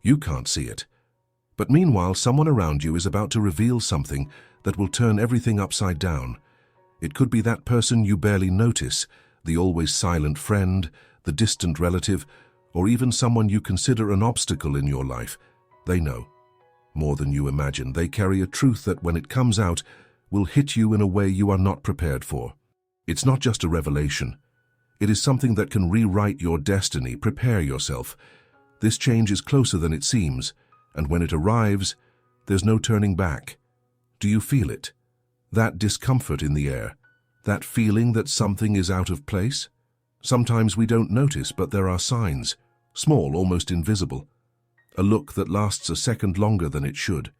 You can't see it. But meanwhile, someone around you is about to reveal something that will turn everything upside down. It could be that person you barely notice, the always silent friend, the distant relative, or even someone you consider an obstacle in your life. They know. More than you imagine, they carry a truth that when it comes out, will hit you in a way you are not prepared for. It's not just a revelation. It is something that can rewrite your destiny. Prepare yourself. This change is closer than it seems, and when it arrives, there's no turning back. Do you feel it? That discomfort in the air, that feeling that something is out of place? Sometimes we don't notice, but there are signs, small, almost invisible. A look that lasts a second longer than it should.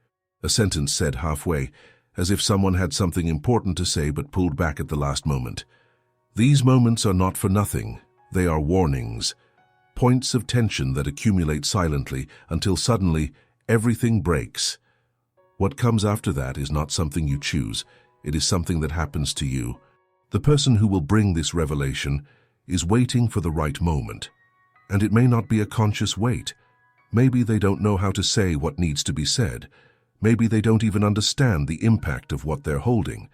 A sentence said halfway, as if someone had something important to say but pulled back at the last moment. These moments are not for nothing. They are warnings, points of tension that accumulate silently until suddenly everything breaks. What comes after that is not something you choose. It is something that happens to you. The person who will bring this revelation is waiting for the right moment. And it may not be a conscious wait. Maybe they don't know how to say what needs to be said. Maybe they don't even understand the impact of what they're holding.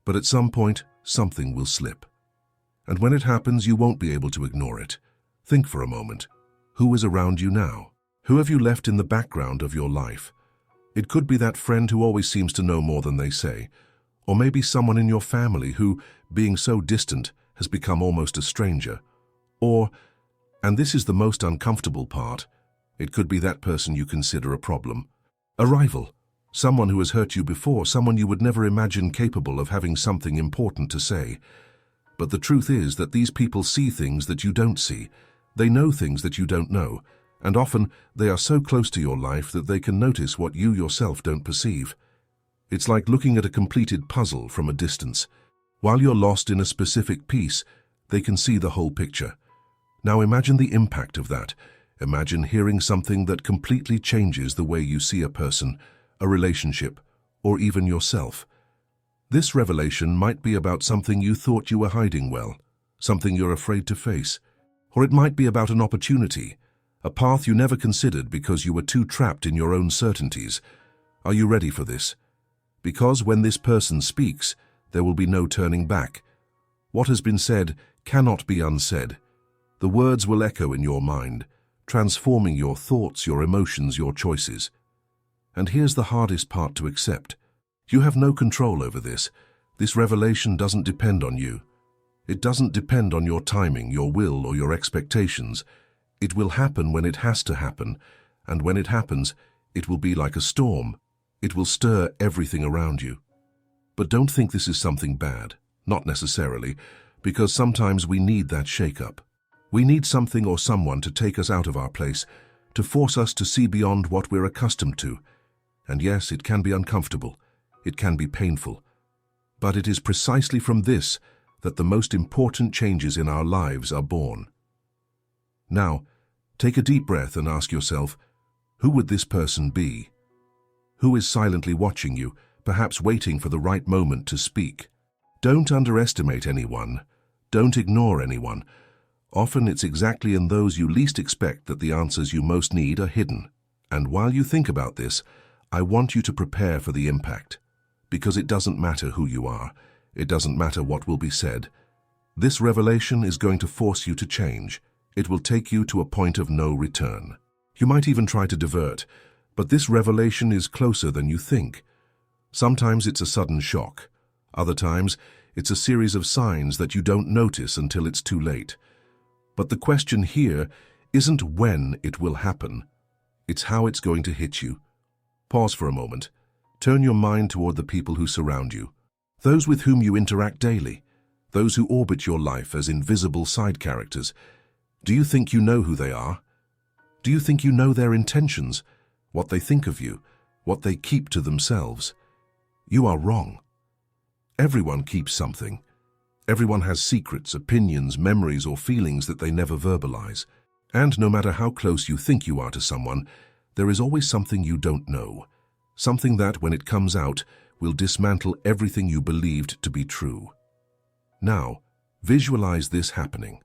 But at some point, something will slip. And when it happens, you won't be able to ignore it. Think for a moment. Who is around you now? Who have you left in the background of your life? It could be that friend who always seems to know more than they say. Or maybe someone in your family who, being so distant, has become almost a stranger. Or, and this is the most uncomfortable part, it could be that person you consider a problem. A rival. Someone who has hurt you before, someone you would never imagine capable of having something important to say. But the truth is that these people see things that you don't see. They know things that you don't know. And often, they are so close to your life that they can notice what you yourself don't perceive. It's like looking at a completed puzzle from a distance. While you're lost in a specific piece, they can see the whole picture. Now imagine the impact of that. Imagine hearing something that completely changes the way you see a person, a relationship, or even yourself. This revelation might be about something you thought you were hiding well, something you're afraid to face. Or it might be about an opportunity, a path you never considered because you were too trapped in your own certainties. Are you ready for this? Because when this person speaks, there will be no turning back. What has been said cannot be unsaid. The words will echo in your mind, transforming your thoughts, your emotions, your choices. And here's the hardest part to accept. You have no control over this. This revelation doesn't depend on you. It doesn't depend on your timing, your will, or your expectations. It will happen when it has to happen, and when it happens, it will be like a storm. It will stir everything around you. But don't think this is something bad. Not necessarily, because sometimes we need that shake-up. We need something or someone to take us out of our place, to force us to see beyond what we're accustomed to. And yes, it can be uncomfortable. It can be painful. But it is precisely from this that the most important changes in our lives are born. Now, take a deep breath and ask yourself, who would this person be? Who is silently watching you, perhaps waiting for the right moment to speak? Don't underestimate anyone. Don't ignore anyone. Often it's exactly in those you least expect that the answers you most need are hidden. And while you think about this, I want you to prepare for the impact. Because it doesn't matter who you are. It doesn't matter what will be said. This revelation is going to force you to change. It will take you to a point of no return. You might even try to divert, but this revelation is closer than you think. Sometimes it's a sudden shock. Other times, it's a series of signs that you don't notice until it's too late. But the question here isn't when it will happen. It's how it's going to hit you. Pause for a moment. Turn your mind toward the people who surround you. Those with whom you interact daily. Those who orbit your life as invisible side characters. Do you think you know who they are? Do you think you know their intentions? What they think of you? What they keep to themselves? You are wrong. Everyone keeps something. Everyone has secrets, opinions, memories, or feelings that they never verbalize. And no matter how close you think you are to someone, there is always something you don't know. Something that, when it comes out, will dismantle everything you believed to be true. Now, visualize this happening.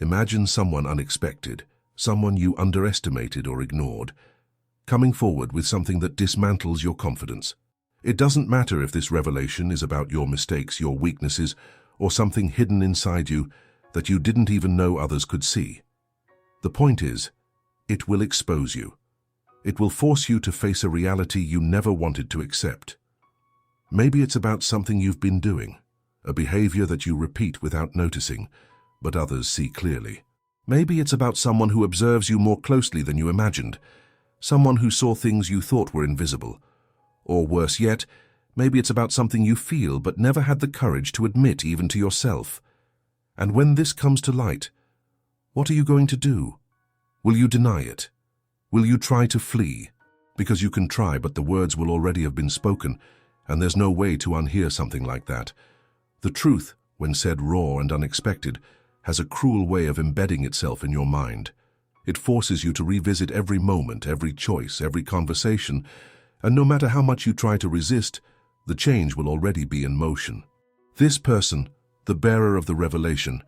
Imagine someone unexpected, someone you underestimated or ignored, coming forward with something that dismantles your confidence. It doesn't matter if this revelation is about your mistakes, your weaknesses, or something hidden inside you that you didn't even know others could see. The point is, it will expose you. It will force you to face a reality you never wanted to accept. Maybe it's about something you've been doing, a behavior that you repeat without noticing, but others see clearly. Maybe it's about someone who observes you more closely than you imagined, someone who saw things you thought were invisible. Or worse yet, maybe it's about something you feel but never had the courage to admit even to yourself. And when this comes to light, what are you going to do? Will you deny it? Will you try to flee? Because you can try, but the words will already have been spoken, and there's no way to unhear something like that. The truth, when said raw and unexpected, has a cruel way of embedding itself in your mind. It forces you to revisit every moment, every choice, every conversation, and no matter how much you try to resist, the change will already be in motion. This person, the bearer of the revelation,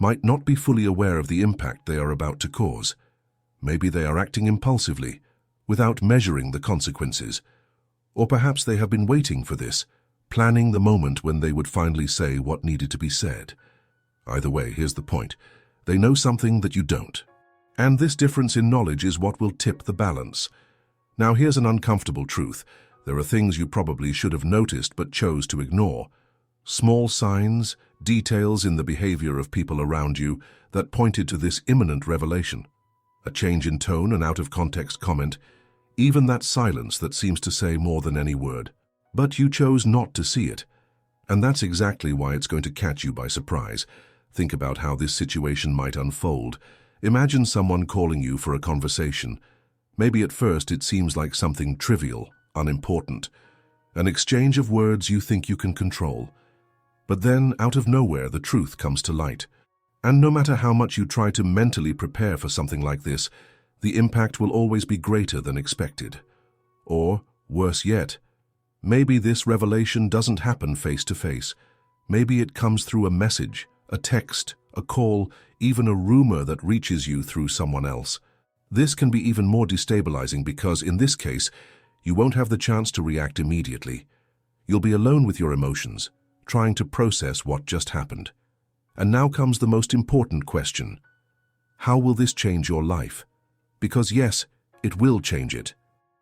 might not be fully aware of the impact they are about to cause. Maybe they are acting impulsively, without measuring the consequences. Or perhaps they have been waiting for this, planning the moment when they would finally say what needed to be said. Either way, here's the point. They know something that you don't. And this difference in knowledge is what will tip the balance. Now here's an uncomfortable truth. There are things you probably should have noticed but chose to ignore. Small signs, details in the behavior of people around you that pointed to this imminent revelation. A change in tone, an out-of-context comment, even that silence that seems to say more than any word. But you chose not to see it. And that's exactly why it's going to catch you by surprise. Think about how this situation might unfold. Imagine someone calling you for a conversation. Maybe at first it seems like something trivial, unimportant. An exchange of words you think you can control. But then, out of nowhere, the truth comes to light. And no matter how much you try to mentally prepare for something like this, the impact will always be greater than expected. Or, worse yet, maybe this revelation doesn't happen face to face. Maybe it comes through a message, a text, a call, even a rumor that reaches you through someone else. This can be even more destabilizing because, in this case, you won't have the chance to react immediately. You'll be alone with your emotions, trying to process what just happened. And now comes the most important question. How will this change your life? Because yes, it will change it.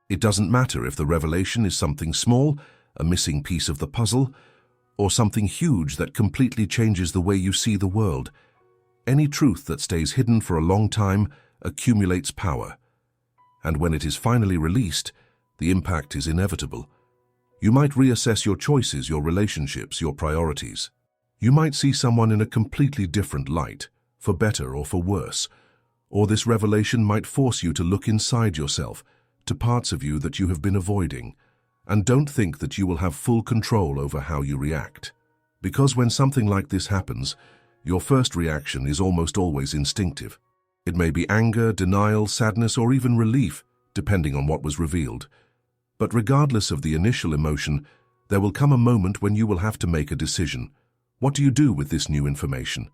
It doesn't matter if the revelation is something small, a missing piece of the puzzle, or something huge that completely changes the way you see the world. Any truth that stays hidden for a long time accumulates power. And when it is finally released, the impact is inevitable. You might reassess your choices, your relationships, your priorities. You might see someone in a completely different light, for better or for worse. Or this revelation might force you to look inside yourself, to parts of you that you have been avoiding. And don't think that you will have full control over how you react. Because when something like this happens, your first reaction is almost always instinctive. It may be anger, denial, sadness, or even relief, depending on what was revealed. But regardless of the initial emotion, there will come a moment when you will have to make a decision. What do you do with this new information?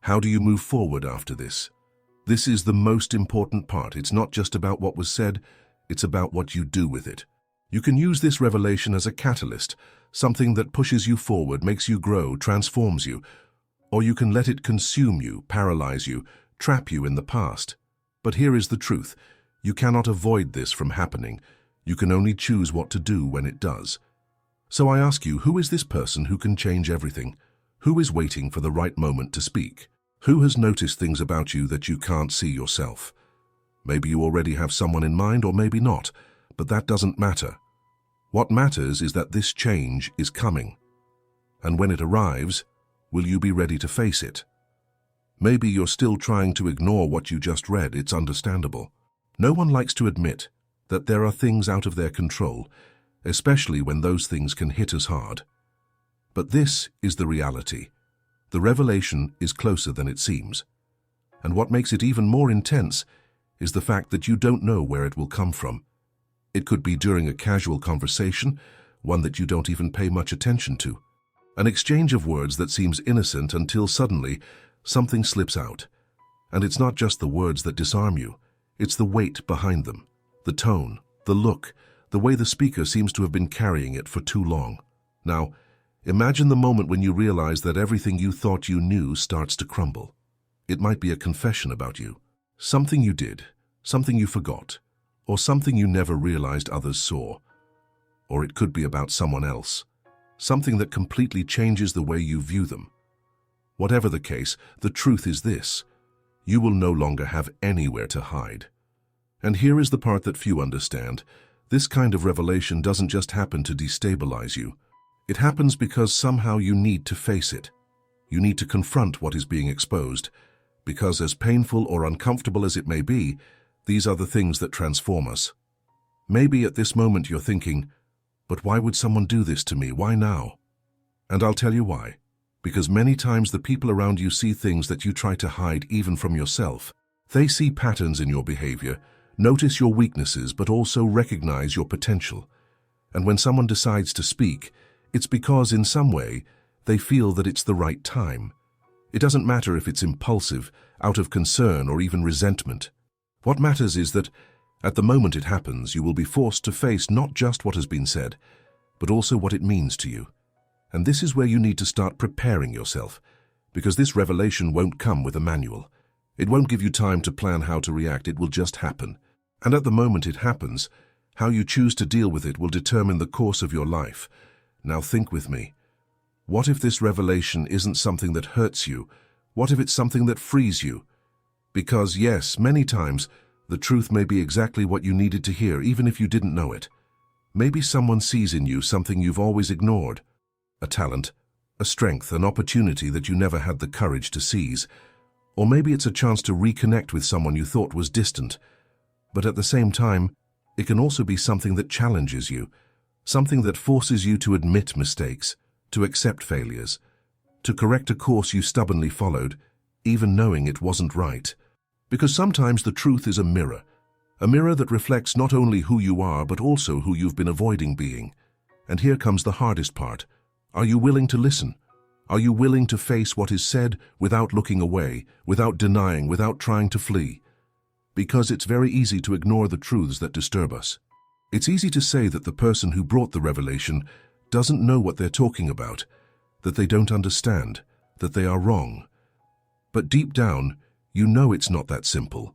How do you move forward after this? This is the most important part. It's not just about what was said, it's about what you do with it. You can use this revelation as a catalyst, something that pushes you forward, makes you grow, transforms you. Or you can let it consume you, paralyze you, trap you in the past. But here is the truth. You cannot avoid this from happening. You can only choose what to do when it does. So I ask you, who is this person who can change everything? Who is waiting for the right moment to speak? Who has noticed things about you that you can't see yourself? Maybe you already have someone in mind, or maybe not, but that doesn't matter. What matters is that this change is coming. And when it arrives, will you be ready to face it? Maybe you're still trying to ignore what you just read. It's understandable. No one likes to admit that there are things out of their control, especially when those things can hit us hard. But this is the reality. The revelation is closer than it seems. And what makes it even more intense is the fact that you don't know where it will come from. It could be during a casual conversation, one that you don't even pay much attention to. An exchange of words that seems innocent until suddenly something slips out. And it's not just the words that disarm you, it's the weight behind them, the tone, the look, the way the speaker seems to have been carrying it for too long. Now, imagine the moment when you realize that everything you thought you knew starts to crumble. It might be a confession about you, something you did, something you forgot, or something you never realized others saw. Or it could be about someone else, something that completely changes the way you view them. Whatever the case, the truth is this: you will no longer have anywhere to hide. And here is the part that few understand. This kind of revelation doesn't just happen to destabilize you. It happens because somehow you need to face it. You need to confront what is being exposed, because as painful or uncomfortable as it may be, these are the things that transform us. Maybe at this moment you're thinking, but why would someone do this to me? Why now? And I'll tell you why. Because many times the people around you see things that you try to hide even from yourself. They see patterns in your behavior, notice your weaknesses, but also recognize your potential. And when someone decides to speak, it's because in some way they feel that it's the right time. It doesn't matter if it's impulsive, out of concern, or even resentment. What matters is that at the moment it happens, you will be forced to face not just what has been said, but also what it means to you. And this is where you need to start preparing yourself, because this revelation won't come with a manual. It won't give you time to plan how to react, it will just happen. And at the moment it happens, how you choose to deal with it will determine the course of your life. Now think with me. What if this revelation isn't something that hurts you? What if it's something that frees you? Because yes, many times, the truth may be exactly what you needed to hear, even if you didn't know it. Maybe someone sees in you something you've always ignored. A talent, a strength, an opportunity that you never had the courage to seize. Or maybe it's a chance to reconnect with someone you thought was distant. But at the same time, it can also be something that challenges you, something that forces you to admit mistakes, to accept failures, to correct a course you stubbornly followed, even knowing it wasn't right. Because sometimes the truth is a mirror that reflects not only who you are, but also who you've been avoiding being. And here comes the hardest part. Are you willing to listen? Are you willing to face what is said without looking away, without denying, without trying to flee? Because it's very easy to ignore the truths that disturb us. It's easy to say that the person who brought the revelation doesn't know what they're talking about, that they don't understand, that they are wrong. But deep down, you know it's not that simple.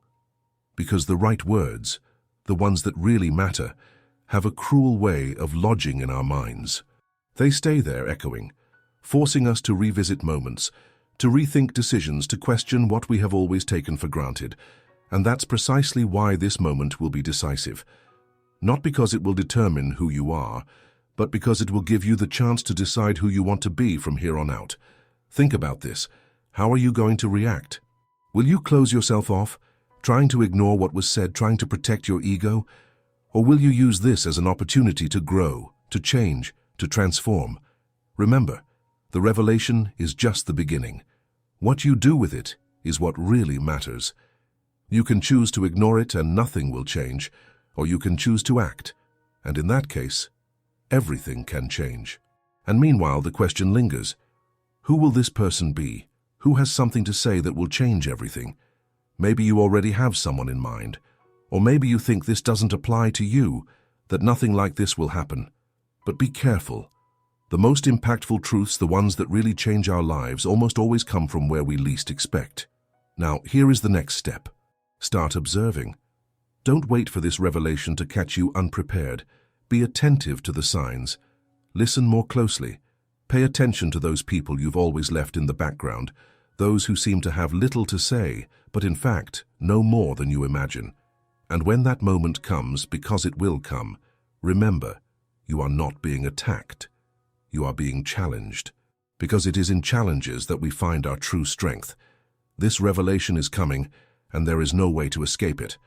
Because the right words, the ones that really matter, have a cruel way of lodging in our minds. They stay there echoing, forcing us to revisit moments, to rethink decisions, to question what we have always taken for granted. And that's precisely why this moment will be decisive. Not because it will determine who you are, but because it will give you the chance to decide who you want to be from here on out. Think about this. How are you going to react? Will you close yourself off, trying to ignore what was said, trying to protect your ego? Or will you use this as an opportunity to grow, to change, to transform? Remember, the revelation is just the beginning. What you do with it is what really matters. You can choose to ignore it and nothing will change, or you can choose to act, and in that case, everything can change. And meanwhile, the question lingers. Who will this person be? Who has something to say that will change everything? Maybe you already have someone in mind, or maybe you think this doesn't apply to you, that nothing like this will happen. But be careful. The most impactful truths, the ones that really change our lives, almost always come from where we least expect. Now, here is the next step. Start observing. Don't wait for this revelation to catch you unprepared. Be attentive to the signs. Listen more closely. Pay attention to those people you've always left in the background, those who seem to have little to say, but in fact, know more than you imagine. And when that moment comes, because it will come, remember, you are not being attacked. You are being challenged. Because it is in challenges that we find our true strength. This revelation is coming, and there is no way to escape it.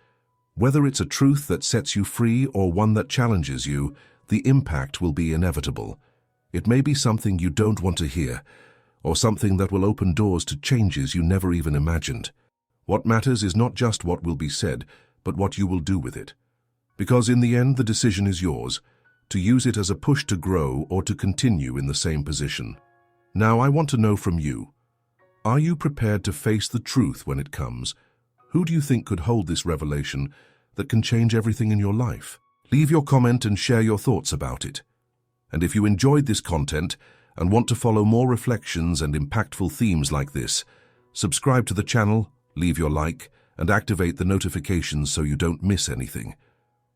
Whether it's a truth that sets you free or one that challenges you, the impact will be inevitable. It may be something you don't want to hear, or something that will open doors to changes you never even imagined. What matters is not just what will be said, but what you will do with it. Because in the end, the decision is yours, to use it as a push to grow or to continue in the same position. Now, I want to know from you, are you prepared to face the truth when it comes, Who do you think could hold this revelation that can change everything in your life? Leave your comment and share your thoughts about it. And if you enjoyed this content and want to follow more reflections and impactful themes like this, subscribe to the channel, leave your like, and activate the notifications so you don't miss anything.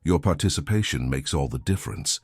Your participation makes all the difference.